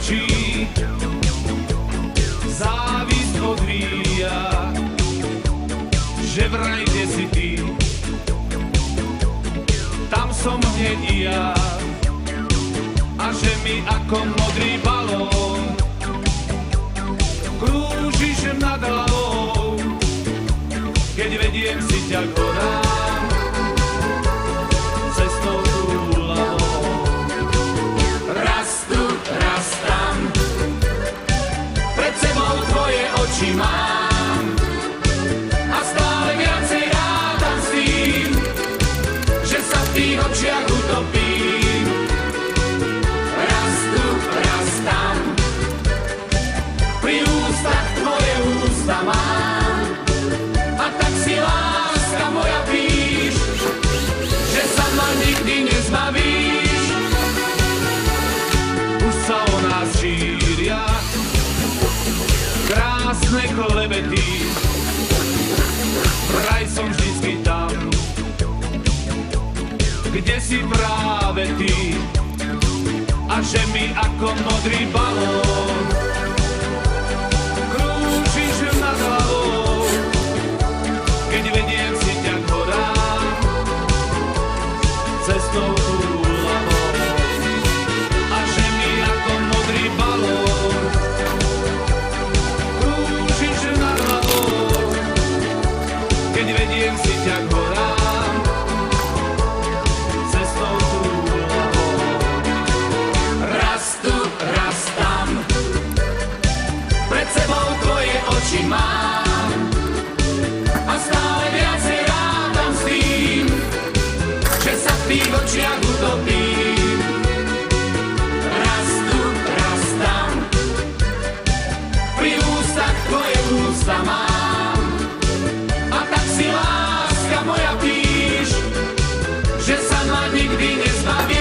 očí závisť odvíja, že vraj kde si ty, tam som hneď i ja, a že mi ako modrý balón krúžiš nad hlavou, keď vediem si ťa k horám cestou túlavou. Raz tu, raz tam, pred sebou tvoje oči mám a stále viacej rádam s tým, že sa v tých očiach utopím. Raz tu, raz tam, pri ústach tvoje ústa mám a tak si láska moja píš, že sa ma nikdy nezbavíš. Už sa o nás šíria krásne klebety, vraj som vždycky tam, kde si práve ty, a že mi ako modrý balón krúžiš nad hlavou, keď vediem si ťa k horám cestou túlavou. A že mi ako modrý balón krúžiš nad hlavou, keď vediem si ťa k horám cestou túlavou. Raz tu, raz tam, pred sebou tvoje oči mám a stále viacej rádam s tým, že sa v tých očiach utopím. Raz tu, raz tam, pri ústach tvoje ústa mám a tak si láska moja píš, že sa ma nikdy nezbaví.